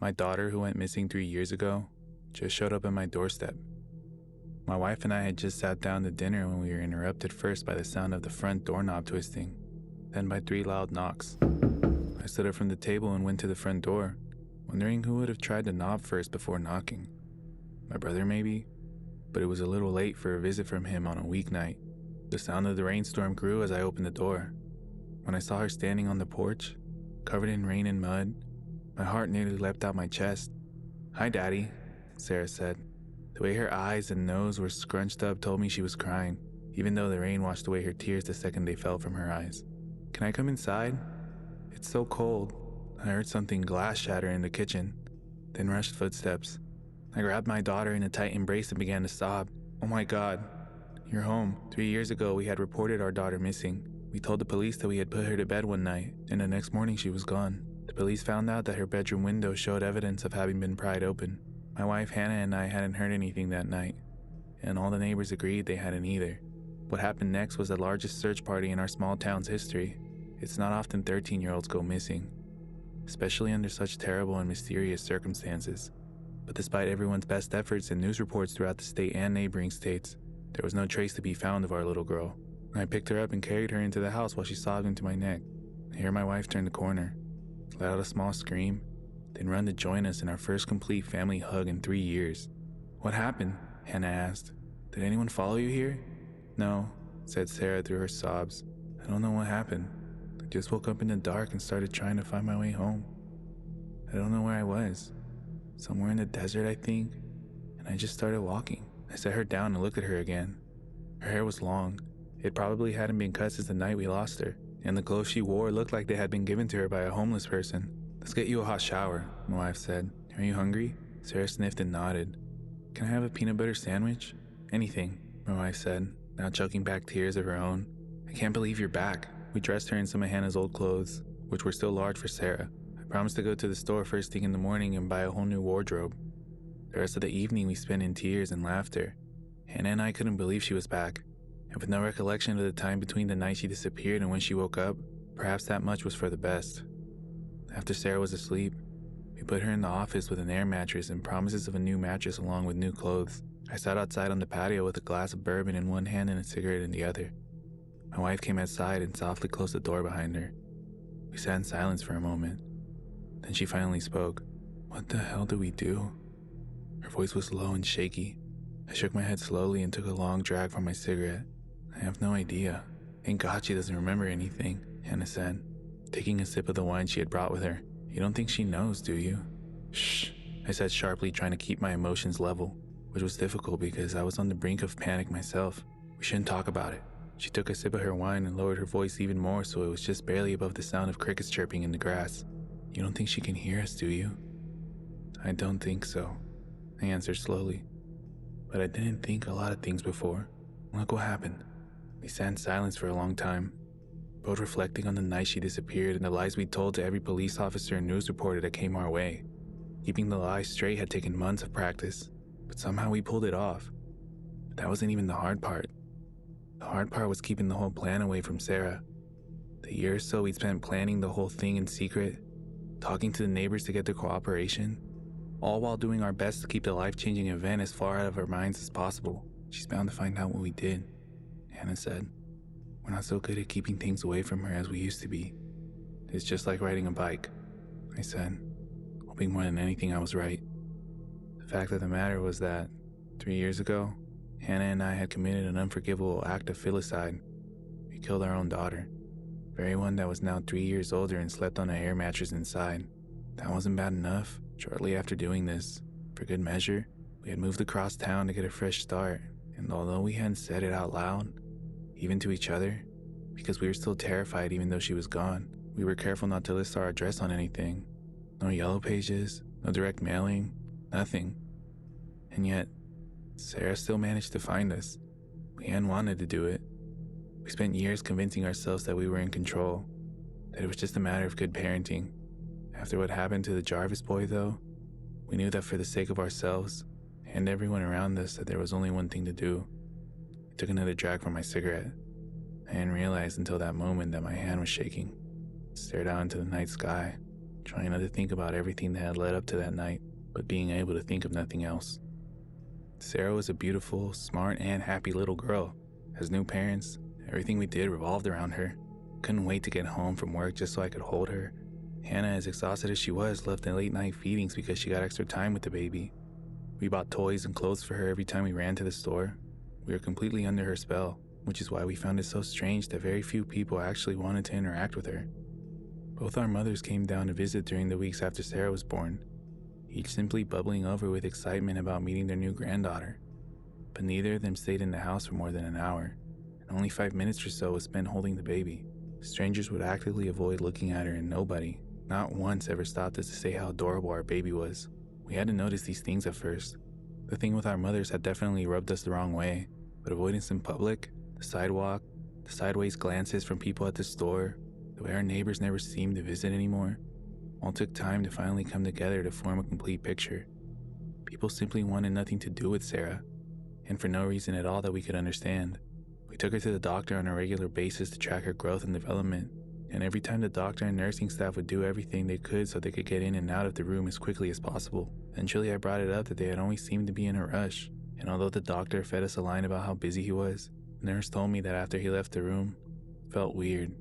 My daughter, who went missing 3 years ago, just showed up at my doorstep. My wife and I had just sat down to dinner when we were interrupted first by the sound of the front doorknob twisting, then by 3 loud knocks. I stood up from the table and went to the front door, wondering who would have tried the knob first before knocking. My brother maybe? But it was a little late for a visit from him on a weeknight. The sound of the rainstorm grew as I opened the door. When I saw her standing on the porch, covered in rain and mud, my heart nearly leapt out my chest. "Hi, Daddy," Sarah said. The way her eyes and nose were scrunched up told me she was crying, even though the rain washed away her tears the second they fell from her eyes. "Can I come inside? It's so cold." I heard something glass shatter in the kitchen, then rushed footsteps. I grabbed my daughter in a tight embrace and began to sob. "Oh my God, you're home." 3 years ago, we had reported our daughter missing. We told the police that we had put her to bed one night, and the next morning she was gone. The police found out that her bedroom window showed evidence of having been pried open. My wife Hannah and I hadn't heard anything that night, and all the neighbors agreed they hadn't either. What happened next was the largest search party in our small town's history. It's not often 13-year-olds go missing, especially under such terrible and mysterious circumstances. But despite everyone's best efforts and news reports throughout the state and neighboring states, there was no trace to be found of our little girl. I picked her up and carried her into the house while she sobbed into my neck. I hear my wife turn the corner, let out a small scream, then run to join us in our first complete family hug in 3 years. "What happened?" Hannah asked. "Did anyone follow you here?" "No," said Sarah through her sobs. "I don't know what happened. I just woke up in the dark and started trying to find my way home. I don't know where I was. Somewhere in the desert, I think, and I just started walking." I set her down and looked at her again. Her hair was long. It probably hadn't been cut since the night we lost her, and the clothes she wore looked like they had been given to her by a homeless person. "Let's get you a hot shower," my wife said. "Are you hungry?" Sarah sniffed and nodded. "Can I have a peanut butter sandwich?" "Anything," my wife said, now choking back tears of her own. "I can't believe you're back." We dressed her in some of Hannah's old clothes, which were still large for Sarah. I promised to go to the store first thing in the morning and buy a whole new wardrobe. The rest of the evening we spent in tears and laughter. Hannah and I couldn't believe she was back, and with no recollection of the time between the night she disappeared and when she woke up, perhaps that much was for the best. After Sarah was asleep, we put her in the office with an air mattress and promises of a new mattress along with new clothes. I sat outside on the patio with a glass of bourbon in one hand and a cigarette in the other. My wife came outside and softly closed the door behind her. We sat in silence for a moment. Then she finally spoke. "What the hell do we do?" Her voice was low and shaky. I shook my head slowly and took a long drag from my cigarette. "I have no idea. Thank God she doesn't remember anything," Hannah said, taking a sip of the wine she had brought with her. "You don't think she knows, do you?" "Shh," I said sharply, trying to keep my emotions level, which was difficult because I was on the brink of panic myself. "We shouldn't talk about it." She took a sip of her wine and lowered her voice even more so it was just barely above the sound of crickets chirping in the grass. "You don't think she can hear us, do you?" "I don't think so," I answered slowly. "But I didn't think a lot of things before. Look what happened." We sat in silence for a long time, both reflecting on the night she disappeared and the lies we told to every police officer and news reporter that came our way. Keeping the lies straight had taken months of practice, but somehow we pulled it off. But that wasn't even the hard part. The hard part was keeping the whole plan away from Sarah. The year or so we'd spent planning the whole thing in secret, talking to the neighbors to get their cooperation, all while doing our best to keep the life-changing event as far out of our minds as possible. "She's bound to find out what we did," Hannah said. "We're not so good at keeping things away from her as we used to be. It's just like riding a bike," I said, hoping more than anything I was right. The fact of the matter was that 3 years ago, Hannah and I had committed an unforgivable act of filicide. We killed our own daughter, the very one that was now 3 years older and slept on an air mattress inside. That wasn't bad enough. Shortly after doing this, for good measure, we had moved across town to get a fresh start, and although we hadn't said it out loud, even to each other, because we were still terrified even though she was gone, we were careful not to list our address on anything. No yellow pages, no direct mailing, nothing. And yet, Sarah still managed to find us. We hadn't wanted to do it. We spent years convincing ourselves that we were in control, that it was just a matter of good parenting. After what happened to the Jarvis boy, though, we knew that for the sake of ourselves and everyone around us that there was only one thing to do. I took another drag from my cigarette. I hadn't realized until that moment that my hand was shaking. I stared out into the night sky. trying not to think about everything that had led up to that night, but being able to think of nothing else. Sarah was a beautiful, smart, and happy little girl. As new parents, everything we did revolved around her. Couldn't wait to get home from work just so I could hold her. Hannah, as exhausted as she was, loved the late night feedings because she got extra time with the baby. We bought toys and clothes for her every time we ran to the store. We were completely under her spell, which is why we found it so strange that very few people actually wanted to interact with her. Both our mothers came down to visit during the weeks after Sarah was born, each simply bubbling over with excitement about meeting their new granddaughter. But neither of them stayed in the house for more than an hour, and only 5 minutes or so was spent holding the baby. Strangers would actively avoid looking at her, and nobody, not once, ever stopped us to say how adorable our baby was. We had to notice these things at first. The thing with our mothers had definitely rubbed us the wrong way, but avoidance in public, the sidewalk, the sideways glances from people at the store, the way our neighbors never seemed to visit anymore, all took time to finally come together to form a complete picture. People simply wanted nothing to do with Sarah, and for no reason at all that we could understand. We took her to the doctor on a regular basis to track her growth and development, and every time the doctor and nursing staff would do everything they could so they could get in and out of the room as quickly as possible. Eventually I brought it up that they had always seemed to be in a rush, and although the doctor fed us a line about how busy he was, the nurse told me that after he left the room, it felt weird.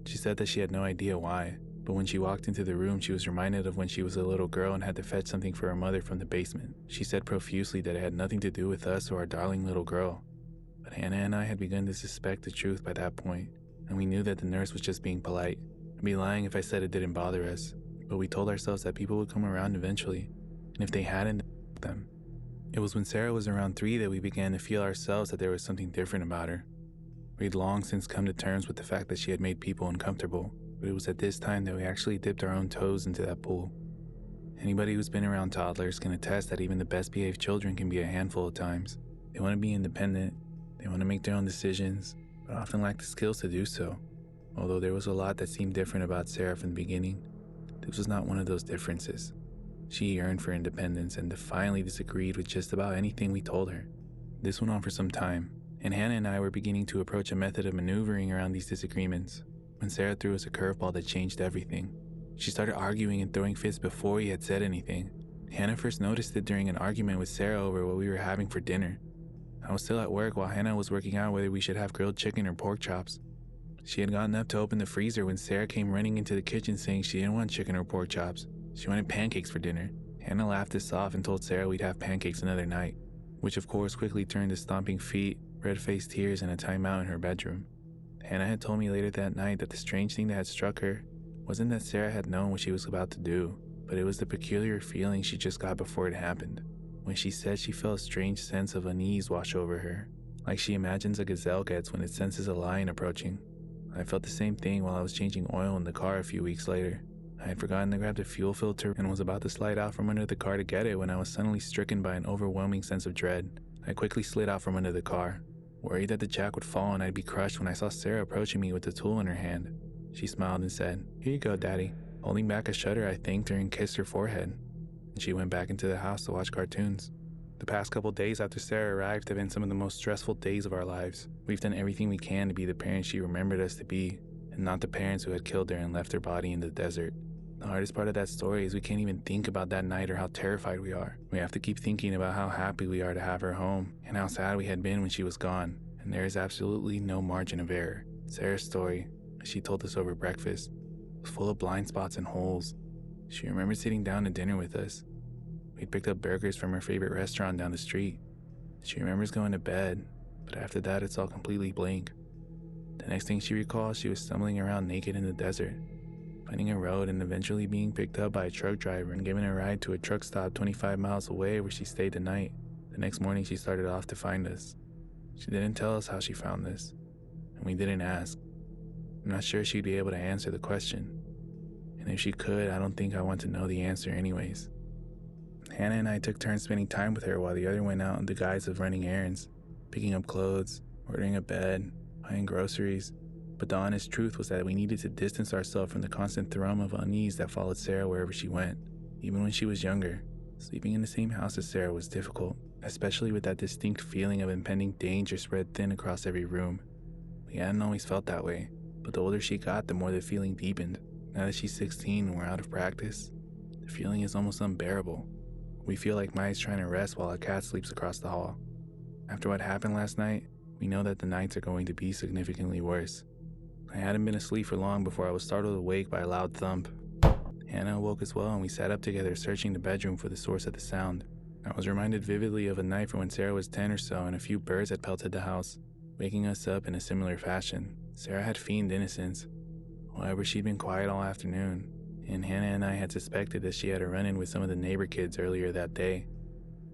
She said that she had no idea why, but when she walked into the room she was reminded of when she was a little girl and had to fetch something for her mother from the basement. She said profusely that it had nothing to do with us or our darling little girl. But Hannah and I had begun to suspect the truth by that point, and we knew that the nurse was just being polite. I'd be lying if I said it didn't bother us, but we told ourselves that people would come around eventually, and if they hadn't, them. It was when Sarah was around 3 that we began to feel ourselves that there was something different about her. We'd long since come to terms with the fact that she had made people uncomfortable, but it was at this time that we actually dipped our own toes into that pool. Anybody who's been around toddlers can attest that even the best behaved children can be a handful at times. They want to be independent, they want to make their own decisions, but often lack the skills to do so. Although there was a lot that seemed different about Sarah from the beginning, this was not one of those differences. She yearned for independence and defiantly disagreed with just about anything we told her. This went on for some time, and Hannah and I were beginning to approach a method of maneuvering around these disagreements when Sarah threw us a curveball that changed everything. She started arguing and throwing fits before we had said anything. Hannah first noticed it during an argument with Sarah over what we were having for dinner. I was still at work while Hannah was working out whether we should have grilled chicken or pork chops. She had gotten up to open the freezer when Sarah came running into the kitchen saying she didn't want chicken or pork chops. She wanted pancakes for dinner. Hannah laughed this off and told Sarah we'd have pancakes another night, which of course quickly turned to stomping feet, red-faced tears, and a timeout in her bedroom. Hannah had told me later that night that the strange thing that had struck her wasn't that Sarah had known what she was about to do, but it was the peculiar feeling she just got before it happened. When she said she felt a strange sense of unease wash over her, like she imagines a gazelle gets when it senses a lion approaching. I felt the same thing while I was changing oil in the car a few weeks later. I had forgotten to grab the fuel filter and was about to slide out from under the car to get it when I was suddenly stricken by an overwhelming sense of dread. I quickly slid out from under the car, worried that the jack would fall and I'd be crushed when I saw Sarah approaching me with the tool in her hand. She smiled and said, "Here you go, Daddy," holding back a shudder I thanked her and kissed her forehead. And she went back into the house to watch cartoons. The past couple days after Sarah arrived have been some of the most stressful days of our lives. We've done everything we can to be the parents she remembered us to be, and not the parents who had killed her and left her body in the desert. The hardest part of that story is we can't even think about that night or how terrified we are. We have to keep thinking about how happy we are to have her home, and how sad we had been when she was gone, and there is absolutely no margin of error. Sarah's story, as she told us over breakfast, was full of blind spots and holes. She remembered sitting down to dinner with us. We'd picked up burgers from her favorite restaurant down the street. She remembers going to bed, but after that it's all completely blank. The next thing she recalls, she was stumbling around naked in the desert, finding a road and eventually being picked up by a truck driver and given a ride to a truck stop 25 miles away where she stayed the night. The next morning she started off to find us. She didn't tell us how she found us, and we didn't ask. I'm not sure she'd be able to answer the question, and if she could, I don't think I want to know the answer anyways. Hannah and I took turns spending time with her while the other went out in the guise of running errands, picking up clothes, ordering a bed, buying groceries. But the honest truth was that we needed to distance ourselves from the constant thrum of unease that followed Sarah wherever she went. Even when she was younger, sleeping in the same house as Sarah was difficult, especially with that distinct feeling of impending danger spread thin across every room. We hadn't always felt that way, but the older she got, the more the feeling deepened. Now that she's 16 and we're out of practice, the feeling is almost unbearable. We feel like mice trying to rest while a cat sleeps across the hall. After what happened last night, we know that the nights are going to be significantly worse. I hadn't been asleep for long before I was startled awake by a loud thump. Hannah awoke as well, and we sat up together searching the bedroom for the source of the sound. I was reminded vividly of a night from when Sarah was 10 or so and a few birds had pelted the house, waking us up in a similar fashion. Sarah had feigned innocence. However, she'd been quiet all afternoon, and Hannah and I had suspected that she had a run-in with some of the neighbor kids earlier that day.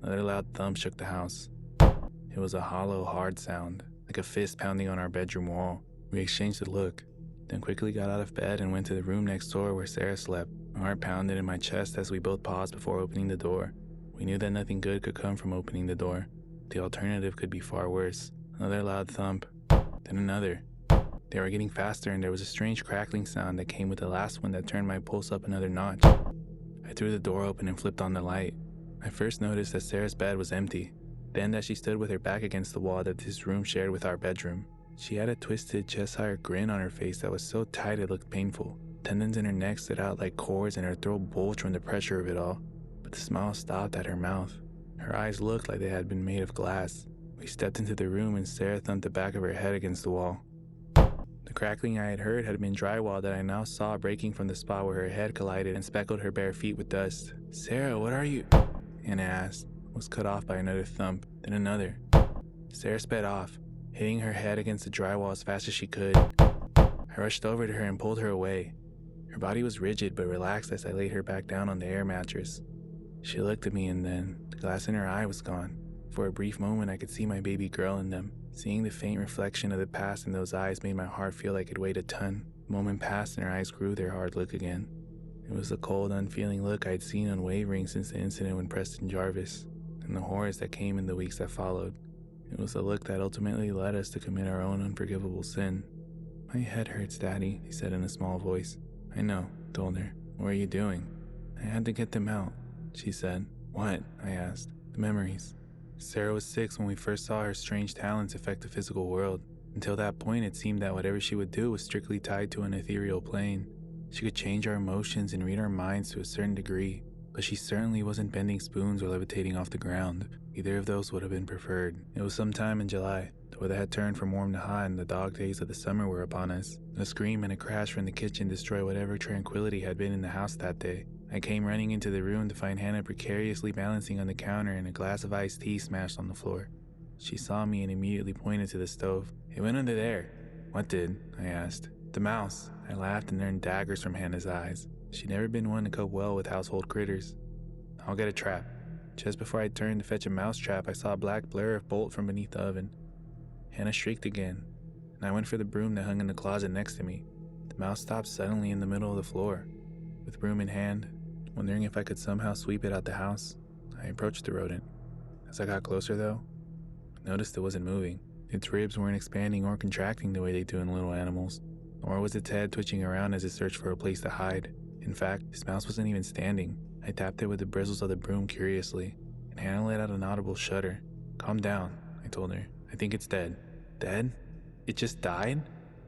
Another loud thump shook the house. It was a hollow, hard sound, like a fist pounding on our bedroom wall. We exchanged a look, then quickly got out of bed and went to the room next door where Sarah slept. My heart pounded in my chest as we both paused before opening the door. We knew that nothing good could come from opening the door. The alternative could be far worse. Another loud thump, then another. They were getting faster, and there was a strange crackling sound that came with the last one that turned my pulse up another notch. I threw the door open and flipped on the light. I first noticed that Sarah's bed was empty, then that she stood with her back against the wall that this room shared with our bedroom. She had a twisted, chest-high grin on her face that was so tight it looked painful. Tendons in her neck stood out like cords, and her throat bulged from the pressure of it all. But the smile stopped at her mouth. Her eyes looked like they had been made of glass. We stepped into the room, and Sarah thumped the back of her head against the wall. The crackling I had heard had been drywall that I now saw breaking from the spot where her head collided and speckled her bare feet with dust. "Sarah, what are you?" Hannah asked, was cut off by another thump, then another. Sarah sped off, hitting her head against the drywall as fast as she could. I rushed over to her and pulled her away. Her body was rigid but relaxed as I laid her back down on the air mattress. She looked at me, and then the glass in her eye was gone. For a brief moment I could see my baby girl in them. Seeing the faint reflection of the past in those eyes made my heart feel like it weighed a ton. The moment passed and her eyes grew their hard look again. It was the cold, unfeeling look I'd seen unwavering since the incident with Preston Jarvis, and the horrors that came in the weeks that followed. It was the look that ultimately led us to commit our own unforgivable sin. "My head hurts, Daddy," he said in a small voice. "I know," told her. "What are you doing?" "I had to get them out," she said. "What?" I asked. "The memories." Sarah was 6 when we first saw her strange talents affect the physical world. Until that point, it seemed that whatever she would do was strictly tied to an ethereal plane. She could change our emotions and read our minds to a certain degree, but she certainly wasn't bending spoons or levitating off the ground. Either of those would have been preferred. It was sometime in July. The weather had turned from warm to hot, and the dog days of the summer were upon us. A scream and a crash from the kitchen destroyed whatever tranquility had been in the house that day. I came running into the room to find Hannah precariously balancing on the counter and a glass of iced tea smashed on the floor. She saw me and immediately pointed to the stove. "It went under there." "What did?" I asked. "The mouse." I laughed and earned daggers from Hannah's eyes. She'd never been one to cope well with household critters. "I'll get a trap." Just before I turned to fetch a mouse trap, I saw a black blur of bolt from beneath the oven. Hannah shrieked again, and I went for the broom that hung in the closet next to me. The mouse stopped suddenly in the middle of the floor. With broom in hand, wondering if I could somehow sweep it out the house, I approached the rodent. As I got closer, though, I noticed it wasn't moving. Its ribs weren't expanding or contracting the way they do in little animals, nor was its head twitching around as it searched for a place to hide. In fact, this mouse wasn't even standing. I tapped it with the bristles of the broom curiously, and Hannah let out an audible shudder. "Calm down," I told her. "I think it's dead." "Dead? It just died?"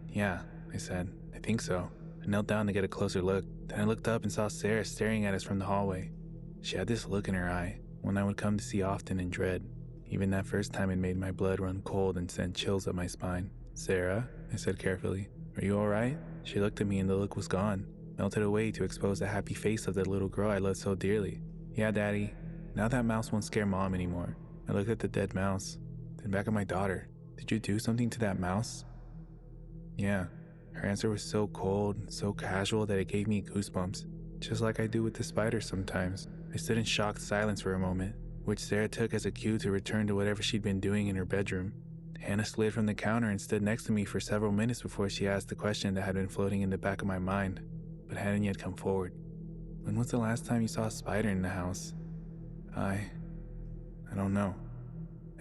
"Yeah," I said. "I think so." I knelt down to get a closer look. Then I looked up and saw Sarah staring at us from the hallway. She had this look in her eye, one I would come to see often in dread. Even that first time it made my blood run cold and sent chills up my spine. "Sarah," I said carefully, "are you alright?" She looked at me and the look was gone, melted away to expose the happy face of the little girl I loved so dearly. "Yeah, Daddy. Now that mouse won't scare Mom anymore." I looked at the dead mouse, then back at my daughter. "Did you do something to that mouse?" "Yeah." Her answer was so cold, so casual that it gave me goosebumps, just like I do with the spiders sometimes. I stood in shocked silence for a moment, which Sarah took as a cue to return to whatever she'd been doing in her bedroom. Hannah slid from the counter and stood next to me for several minutes before she asked the question that had been floating in the back of my mind, but hadn't yet come forward. "When was the last time you saw a spider in the house?" I don't know.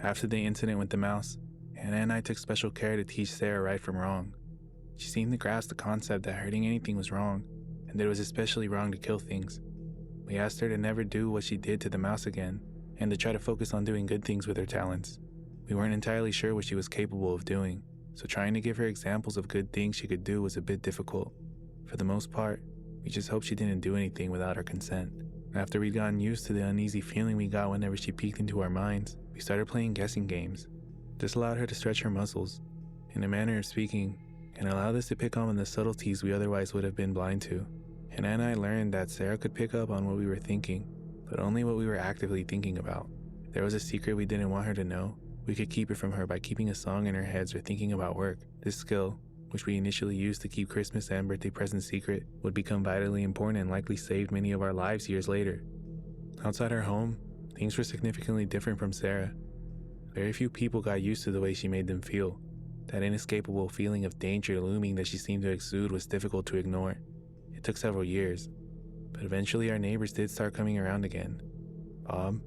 After the incident with the mouse, Hannah and I took special care to teach Sarah right from wrong. She seemed to grasp the concept that hurting anything was wrong, and that it was especially wrong to kill things. We asked her to never do what she did to the mouse again, and to try to focus on doing good things with her talents. We weren't entirely sure what she was capable of doing, so trying to give her examples of good things she could do was a bit difficult. For the most part, We just hoped she didn't do anything without our consent. After we'd gotten used to the uneasy feeling we got whenever she peeked into our minds, we started playing guessing games. This allowed her to stretch her muscles, in a manner of speaking, and allowed us to pick up on the subtleties we otherwise would have been blind to. Hannah and I learned that Sarah could pick up on what we were thinking, but only what we were actively thinking about. If there was a secret we didn't want her to know, we could keep it from her by keeping a song in our heads or thinking about work. This skill, which we initially used to keep Christmas and birthday presents secret, would become vitally important and likely saved many of our lives years later. Outside our home, things were significantly different from Sarah. Very few people got used to the way she made them feel. That inescapable feeling of danger looming that she seemed to exude was difficult to ignore. It took several years, but eventually our neighbors did start coming around again. Bob,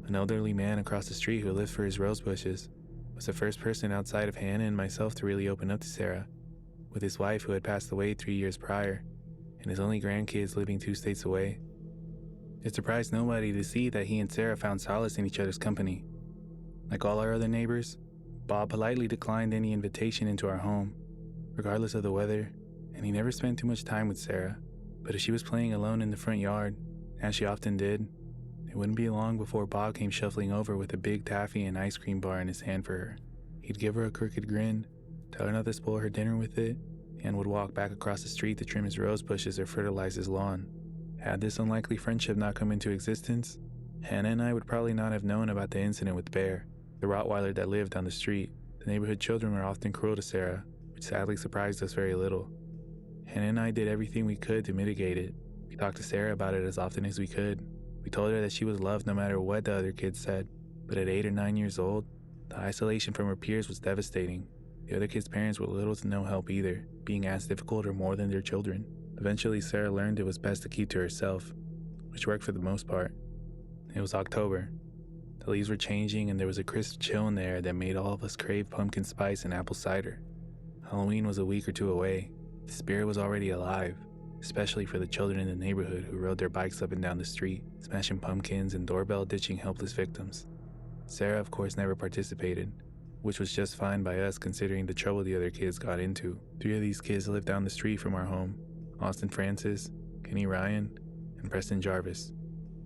an elderly man across the street who lived for his rose bushes, was the first person outside of Hannah and myself to really open up to Sarah, with his wife who had passed away 3 years prior, and his only grandkids living 2 states away. It surprised nobody to see that he and Sarah found solace in each other's company. Like all our other neighbors, Bob politely declined any invitation into our home, regardless of the weather, and he never spent too much time with Sarah. But if she was playing alone in the front yard, as she often did, it wouldn't be long before Bob came shuffling over with a big taffy and ice cream bar in his hand for her. He'd give her a crooked grin, tell her not to spoil her dinner with it, and would walk back across the street to trim his rose bushes or fertilize his lawn. Had this unlikely friendship not come into existence, Hannah and I would probably not have known about the incident with Bear, the Rottweiler that lived down the street. The neighborhood children were often cruel to Sarah, which sadly surprised us very little. Hannah and I did everything we could to mitigate it. We talked to Sarah about it as often as we could. We told her that she was loved no matter what the other kids said, but at 8 or 9 years old, the isolation from her peers was devastating. The other kids' parents were little to no help either, being as difficult or more than their children. Eventually, Sarah learned it was best to keep to herself, which worked for the most part. It was October. The leaves were changing and there was a crisp chill in the air that made all of us crave pumpkin spice and apple cider. Halloween was a week or 2 away. The spirit was already alive, especially for the children in the neighborhood who rode their bikes up and down the street, smashing pumpkins and doorbell ditching helpless victims. Sarah, of course, never participated, which was just fine by us considering the trouble the other kids got into. 3 of these kids lived down the street from our home: Austin Francis, Kenny Ryan, and Preston Jarvis,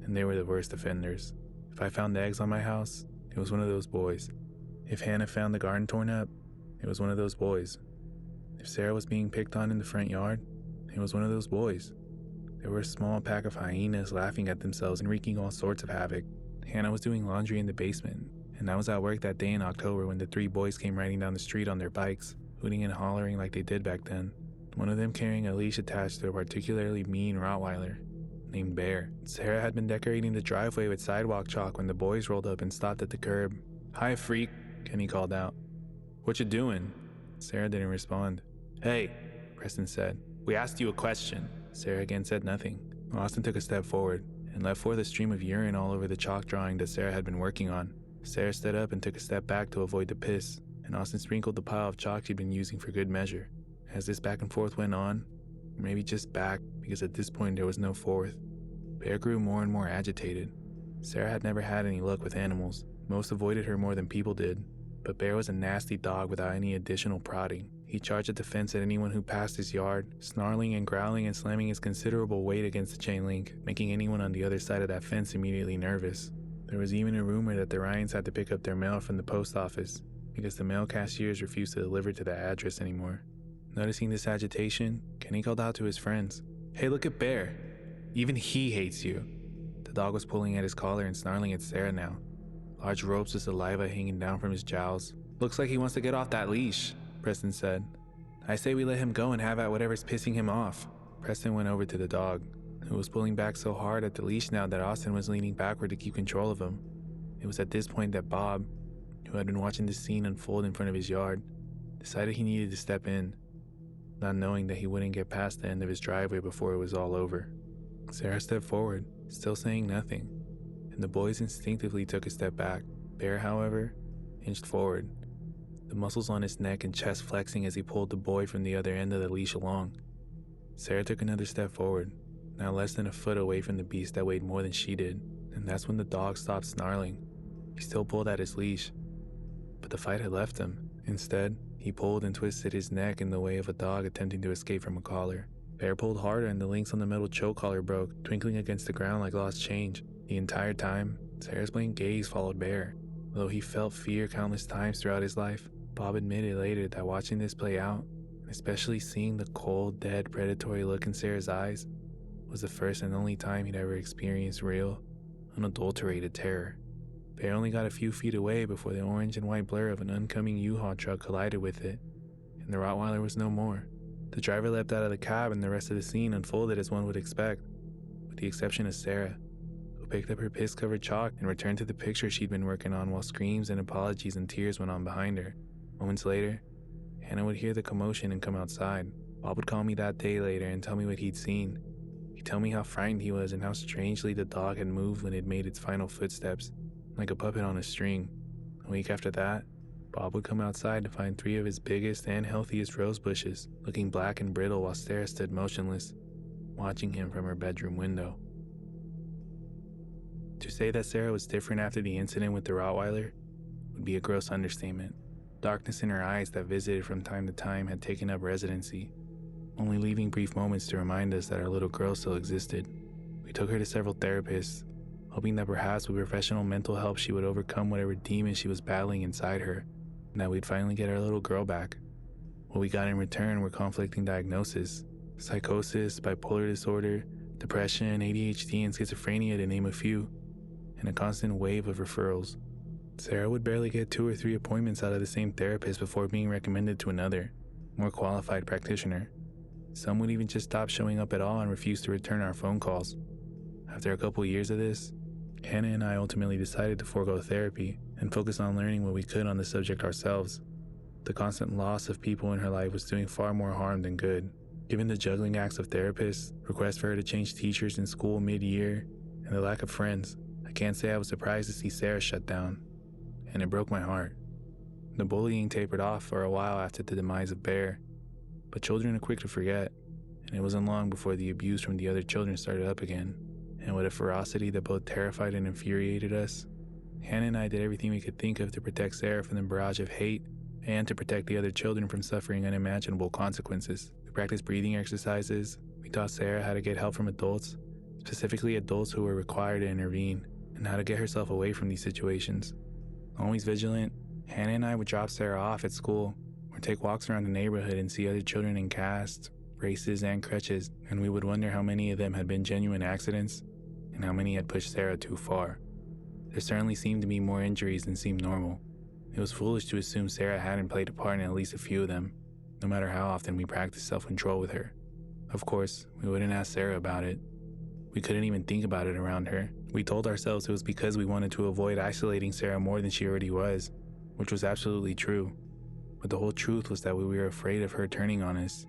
and they were the worst offenders. If I found eggs on my house, it was one of those boys. If Hannah found the garden torn up, it was one of those boys. If Sarah was being picked on in the front yard, it was one of those boys. There were a small pack of hyenas laughing at themselves and wreaking all sorts of havoc. Hannah was doing laundry in the basement, and I was at work that day in October when the 3 boys came riding down the street on their bikes, hooting and hollering like they did back then. One of them carrying a leash attached to a particularly mean Rottweiler named Bear. Sarah had been decorating the driveway with sidewalk chalk when the boys rolled up and stopped at the curb. "Hi, freak," Kenny called out. "What you doing?" Sarah didn't respond. "Hey," Preston said. "We asked you a question." Sarah again said nothing. Austin took a step forward and let forth a stream of urine all over the chalk drawing that Sarah had been working on. Sarah stood up and took a step back to avoid the piss, and Austin sprinkled the pile of chalk she'd been using for good measure. As this back and forth went on, or maybe just back, because at this point there was no forth, Bear grew more and more agitated. Sarah had never had any luck with animals. Most avoided her more than people did, but Bear was a nasty dog without any additional prodding. He charged at the fence at anyone who passed his yard, snarling and growling and slamming his considerable weight against the chain link, making anyone on the other side of that fence immediately nervous. There was even a rumor that the Ryans had to pick up their mail from the post office, because the mail cashiers refused to deliver to that address anymore. Noticing this agitation, Kenny called out to his friends, "Hey, look at Bear. Even he hates you." The dog was pulling at his collar and snarling at Sarah now, large ropes of saliva hanging down from his jowls. "Looks like he wants to get off that leash," Preston said. "I say we let him go and have at whatever's pissing him off." Preston went over to the dog, who was pulling back so hard at the leash now that Austin was leaning backward to keep control of him. It was at this point that Bob, who had been watching the scene unfold in front of his yard, decided he needed to step in, not knowing that he wouldn't get past the end of his driveway before it was all over. Sarah stepped forward, still saying nothing, and the boys instinctively took a step back. Bear, however, inched forward, the muscles on his neck and chest flexing as he pulled the boy from the other end of the leash along. Sarah took another step forward, now less than a foot away from the beast that weighed more than she did, and that's when the dog stopped snarling. He still pulled at his leash, but the fight had left him. Instead, he pulled and twisted his neck in the way of a dog attempting to escape from a collar. Bear pulled harder and the links on the metal choke collar broke, twinkling against the ground like lost change. The entire time, Sarah's blank gaze followed Bear. Although he felt fear countless times throughout his life, Bob admitted later that watching this play out, and especially seeing the cold, dead, predatory look in Sarah's eyes, was the first and only time he'd ever experienced real, unadulterated terror. Bear only got a few feet away before the orange and white blur of an oncoming U-Haul truck collided with it, and the Rottweiler was no more. The driver leapt out of the cab and the rest of the scene unfolded as one would expect, with the exception of Sarah, who picked up her piss-covered chalk and returned to the picture she'd been working on while screams and apologies and tears went on behind her. Moments later, Hannah would hear the commotion and come outside. Bob would call me that day later and tell me what he'd seen. He'd tell me how frightened he was and how strangely the dog had moved when it made its final footsteps, like a puppet on a string. A week after that, Bob would come outside to find 3 of his biggest and healthiest rose bushes, looking black and brittle while Sarah stood motionless, watching him from her bedroom window. To say that Sarah was different after the incident with the Rottweiler would be a gross understatement. Darkness in her eyes that visited from time to time had taken up residency, only leaving brief moments to remind us that our little girl still existed. We took her to several therapists, hoping that perhaps with professional mental help she would overcome whatever demon she was battling inside her, and that we'd finally get our little girl back. What we got in return were conflicting diagnoses: psychosis, bipolar disorder, depression, ADHD, and schizophrenia, to name a few, and a constant wave of referrals. Sarah would barely get 2 or 3 appointments out of the same therapist before being recommended to another, more qualified practitioner. Some would even just stop showing up at all and refuse to return our phone calls. After a couple years of this, Hannah and I ultimately decided to forego therapy and focus on learning what we could on the subject ourselves. The constant loss of people in her life was doing far more harm than good. Given the juggling acts of therapists, requests for her to change teachers in school mid-year, and the lack of friends, I can't say I was surprised to see Sarah shut down, and it broke my heart. The bullying tapered off for a while after the demise of Bear, but children are quick to forget, and it wasn't long before the abuse from the other children started up again. And with a ferocity that both terrified and infuriated us, Hannah and I did everything we could think of to protect Sarah from the barrage of hate and to protect the other children from suffering unimaginable consequences. We practiced breathing exercises, we taught Sarah how to get help from adults, specifically adults who were required to intervene, and how to get herself away from these situations. Always vigilant, Hannah and I would drop Sarah off at school or take walks around the neighborhood and see other children in casts, braces, and crutches, and we would wonder how many of them had been genuine accidents and how many had pushed Sarah too far. There certainly seemed to be more injuries than seemed normal. It was foolish to assume Sarah hadn't played a part in at least a few of them, no matter how often we practiced self-control with her. Of course, we wouldn't ask Sarah about it. We couldn't even think about it around her. We told ourselves it was because we wanted to avoid isolating Sarah more than she already was, which was absolutely true. But the whole truth was that we were afraid of her turning on us.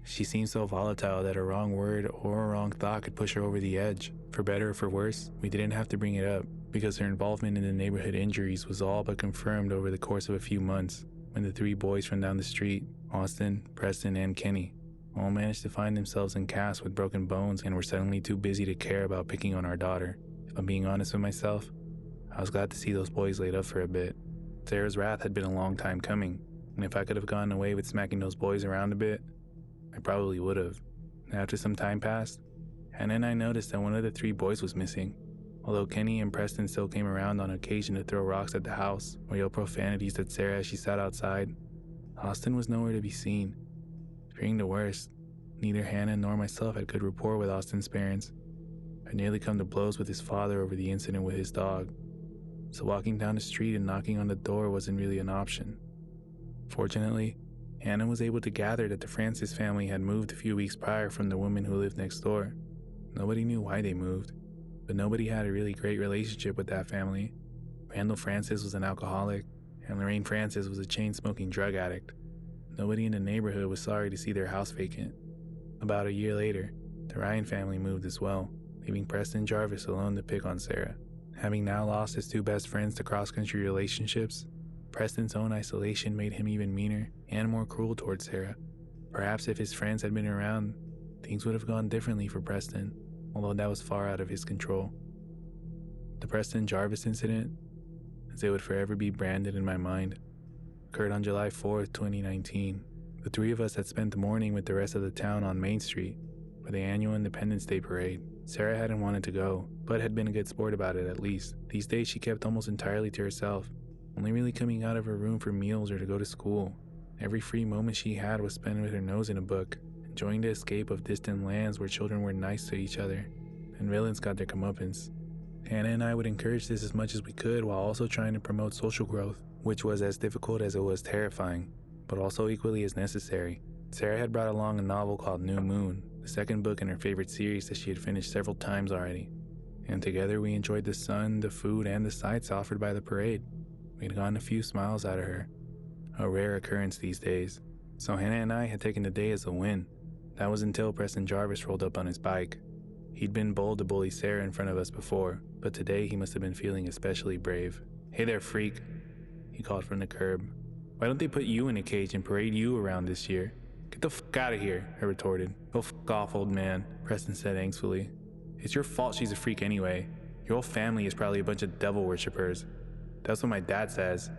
She seemed so volatile that a wrong word or a wrong thought could push her over the edge. For better or for worse, we didn't have to bring it up, because her involvement in the neighborhood injuries was all but confirmed over the course of a few months, when the 3 boys from down the street, Austin, Preston, and Kenny, all managed to find themselves in casts with broken bones and were suddenly too busy to care about picking on our daughter. If I'm being honest with myself, I was glad to see those boys laid up for a bit. Sarah's wrath had been a long time coming, and if I could have gotten away with smacking those boys around a bit, I probably would have. After some time passed, Hannah and I noticed that one of the 3 boys was missing. Although Kenny and Preston still came around on occasion to throw rocks at the house or yell profanities at Sarah as she sat outside, Austin was nowhere to be seen. Fearing the worst, neither Hannah nor myself had good rapport with Austin's parents. I'd nearly come to blows with his father over the incident with his dog, so walking down the street and knocking on the door wasn't really an option. Fortunately, Hannah was able to gather that the Francis family had moved a few weeks prior from the woman who lived next door. Nobody knew why they moved, but nobody had a really great relationship with that family. Randall Francis was an alcoholic, and Lorraine Francis was a chain-smoking drug addict. Nobody in the neighborhood was sorry to see their house vacant. About a year later, the Ryan family moved as well, leaving Preston Jarvis alone to pick on Sarah. Having now lost his 2 best friends to cross-country relationships, Preston's own isolation made him even meaner and more cruel towards Sarah. Perhaps if his friends had been around, things would have gone differently for Preston, although that was far out of his control. The Preston Jarvis incident, as it would forever be branded in my mind, occurred on July 4th, 2019, The three of us had spent the morning with the rest of the town on Main Street for the annual Independence Day parade. Sarah hadn't wanted to go, but had been a good sport about it at least. These days she kept almost entirely to herself, only really coming out of her room for meals or to go to school. Every free moment she had was spent with her nose in a book, enjoying the escape of distant lands where children were nice to each other, and villains got their comeuppance. Hannah and I would encourage this as much as we could while also trying to promote social growth, which was as difficult as it was terrifying, but also equally as necessary. Sarah had brought along a novel called New Moon, the second book in her favorite series that she had finished several times already, and together we enjoyed the sun, the food, and the sights offered by the parade. We had gotten a few smiles out of her, a rare occurrence these days, so Hannah and I had taken the day as a win. That was until Preston Jarvis rolled up on his bike. He'd been bold to bully Sarah in front of us before, but today he must have been feeling especially brave. "Hey there, freak," he called from the curb. "Why don't they put you in a cage and parade you around this year?" "Get the fuck out of here," I retorted. "Go fuck off, old man," Preston said angstfully. "It's your fault she's a freak anyway. Your whole family is probably a bunch of devil worshippers. That's what my dad says.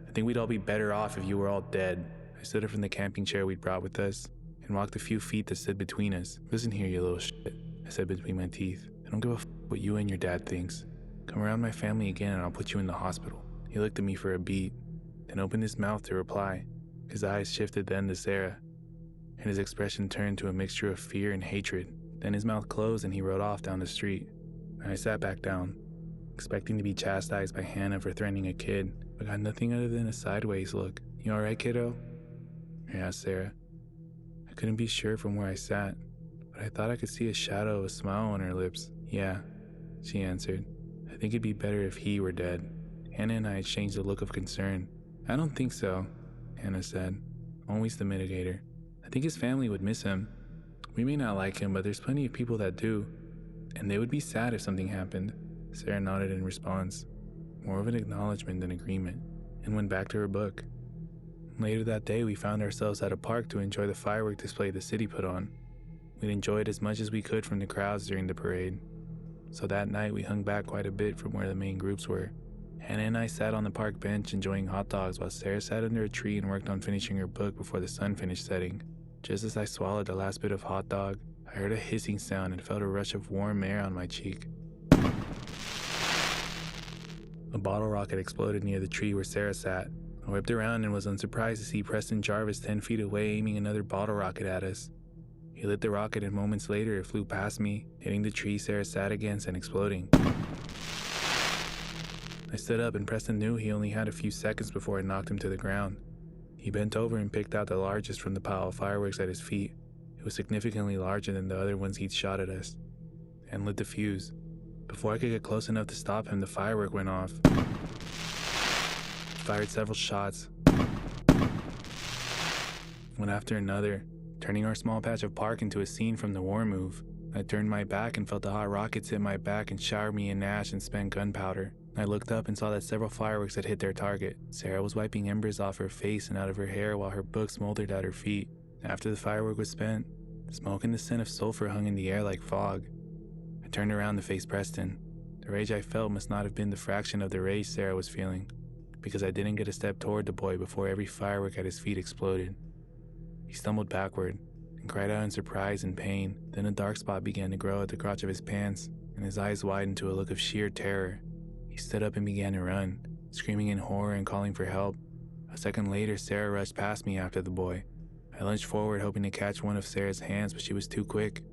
I think we'd all be better off if you were all dead." I stood up from the camping chair we'd brought with us and walked the few feet that stood between us. "Listen here, you little shit," I said between my teeth. "I don't give a fuck what you and your dad thinks. Come around my family again and I'll put you in the hospital." He looked at me for a beat, then opened his mouth to reply. His eyes shifted then to Sarah, and his expression turned to a mixture of fear and hatred. Then his mouth closed and he rode off down the street. I sat back down, expecting to be chastised by Hannah for threatening a kid, but got nothing other than a sideways look. "You alright, kiddo?" I asked Sarah. I couldn't be sure from where I sat, but I thought I could see a shadow of a smile on her lips. "Yeah," she answered. "I think it'd be better if he were dead." Hannah and I exchanged a look of concern. "I don't think so," Hannah said, always the mitigator. "I think his family would miss him. We may not like him, but there's plenty of people that do, and they would be sad if something happened." Sarah nodded in response, more of an acknowledgement than agreement, and went back to her book. Later that day, we found ourselves at a park to enjoy the firework display the city put on. We'd enjoyed as much as we could from the crowds during the parade, so that night we hung back quite a bit from where the main groups were. Hannah and I sat on the park bench enjoying hot dogs while Sarah sat under a tree and worked on finishing her book before the sun finished setting. Just as I swallowed the last bit of hot dog, I heard a hissing sound and felt a rush of warm air on my cheek. A bottle rocket exploded near the tree where Sarah sat. I whipped around and was unsurprised to see Preston Jarvis 10 feet away aiming another bottle rocket at us. He lit the rocket and moments later it flew past me, hitting the tree Sarah sat against and exploding. I stood up and Preston knew he only had a few seconds before it knocked him to the ground. He bent over and picked out the largest from the pile of fireworks at his feet. It was significantly larger than the other ones he'd shot at us, and lit the fuse. Before I could get close enough to stop him, the firework went off. He fired several shots, one after another, turning our small patch of park into a scene from the war move. I turned my back and felt the hot rockets hit my back and shower me in ash and spent gunpowder. I looked up and saw that several fireworks had hit their target. Sarah was wiping embers off her face and out of her hair while her book smoldered at her feet. After the firework was spent, smoke and the scent of sulfur hung in the air like fog. I turned around to face Preston. The rage I felt must not have been the fraction of the rage Sarah was feeling, because I didn't get a step toward the boy before every firework at his feet exploded. He stumbled backward and cried out in surprise and pain. Then a dark spot began to grow at the crotch of his pants, and his eyes widened to a look of sheer terror. He stood up and began to run, screaming in horror and calling for help. A second later, Sarah rushed past me after the boy. I lunged forward, hoping to catch one of Sarah's hands, but she was too quick.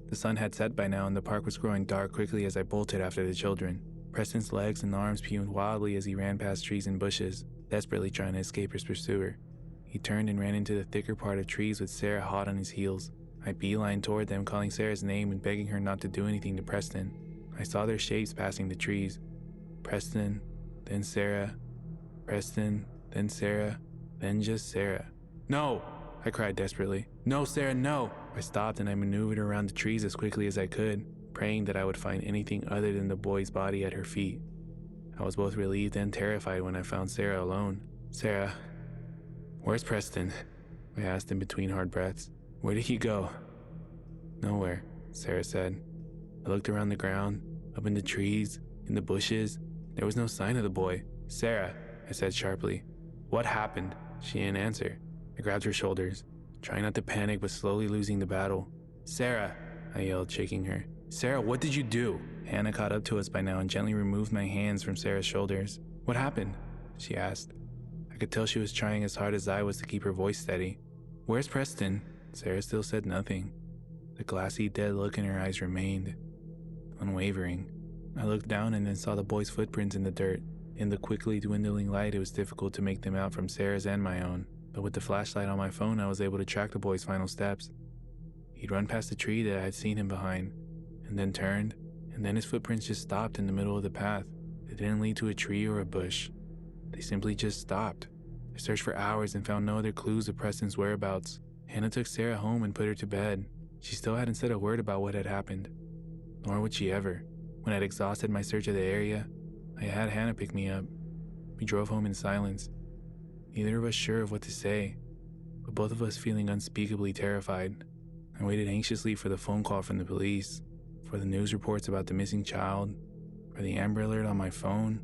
The sun had set by now, and the park was growing dark quickly as I bolted after the children. Preston's legs and arms fumed wildly as he ran past trees and bushes, desperately trying to escape his pursuer. He turned and ran into the thicker part of trees with Sarah hot on his heels. I beelined toward them, calling Sarah's name and begging her not to do anything to Preston. I saw their shapes passing the trees. Preston, then Sarah. Preston, then Sarah, then just Sarah. "No!" I cried desperately. "No, Sarah, no!" I stopped and I maneuvered around the trees as quickly as I could, praying that I would find anything other than the boy's body at her feet. I was both relieved and terrified when I found Sarah alone. "Sarah, where's Preston?" I asked in between hard breaths. "Where did he go?" "Nowhere," Sarah said. I looked around the ground, up in the trees, in the bushes. There was no sign of the boy. "Sarah," I said sharply. "What happened?" She didn't answer. I grabbed her shoulders. trying not to panic but slowly losing the battle. "Sarah," I yelled, shaking her. "Sarah, what did you do?" Hannah caught up to us by now and gently removed my hands from Sarah's shoulders. "What happened?" she asked. I could tell she was trying as hard as I was to keep her voice steady. "Where's Preston?" Sarah still said nothing. The glassy, dead look in her eyes remained, unwavering. I looked down and then saw the boy's footprints in the dirt. In the quickly dwindling light, it was difficult to make them out from Sarah's and my own, but with the flashlight on my phone, I was able to track the boy's final steps. He'd run past the tree that I had seen him behind, and then turned, and then his footprints just stopped in the middle of the path. They didn't lead to a tree or a bush. They simply just stopped. I searched for hours and found no other clues of Preston's whereabouts. Hannah took Sarah home and put her to bed. She still hadn't said a word about what had happened, nor would she ever. When I'd exhausted my search of the area, I had Hannah pick me up. We drove home in silence, neither of us sure of what to say, but both of us feeling unspeakably terrified. I waited anxiously for the phone call from the police, for the news reports about the missing child, for the Amber Alert on my phone,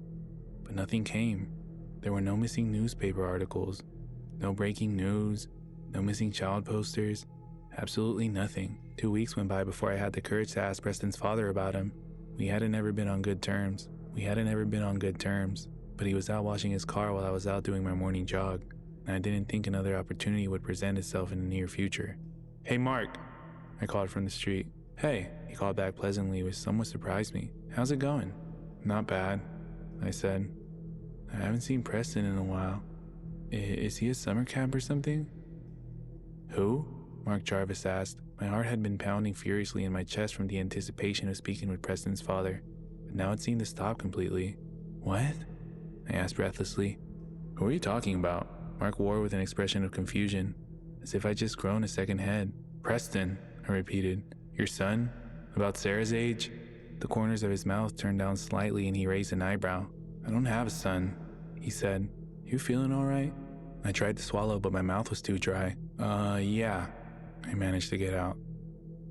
but nothing came. There were no missing newspaper articles, no breaking news, no missing child posters, absolutely nothing. 2 weeks went by before I had the courage to ask Preston's father about him. We hadn't ever been on good terms, but he was out washing his car while I was out doing my morning jog, and I didn't think another opportunity would present itself in the near future. "Hey, Mark," I called from the street. "Hey," he called back pleasantly, which somewhat surprised me. "How's it going?" "Not bad," I said. "I haven't seen Preston in a while. Is he at summer camp or something?" "Who?" Mark Jarvis asked. My heart had been pounding furiously in my chest from the anticipation of speaking with Preston's father, but now it seemed to stop completely. "What?" I asked breathlessly. "Who are you talking about?" Mark wore with an expression of confusion, as if I'd just grown a second head. "Preston," I repeated. "Your son? About Sarah's age?" The corners of his mouth turned down slightly and he raised an eyebrow. "I don't have a son," he said. "You feeling all right?" I tried to swallow, but my mouth was too dry. Yeah, I managed to get out.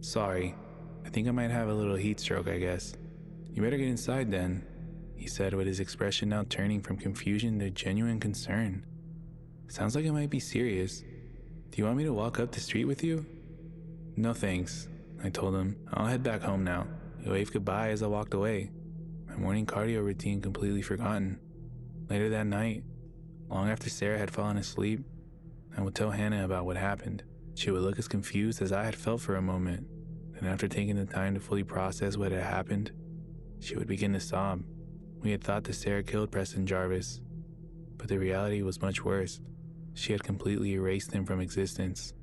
"Sorry, I think I might have a little heat stroke, I guess." "You better get inside then," he said, with his expression now turning from confusion to genuine concern. "Sounds like it might be serious. Do you want me to walk up the street with you?" "No thanks," I told him. "I'll head back home now." He waved goodbye as I walked away, my morning cardio routine completely forgotten. Later that night, long after Sarah had fallen asleep, I would tell Hannah about what happened. She would look as confused as I had felt for a moment, and after taking the time to fully process what had happened, she would begin to sob. We had thought that Sarah killed Preston Jarvis, but the reality was much worse. She had completely erased him from existence.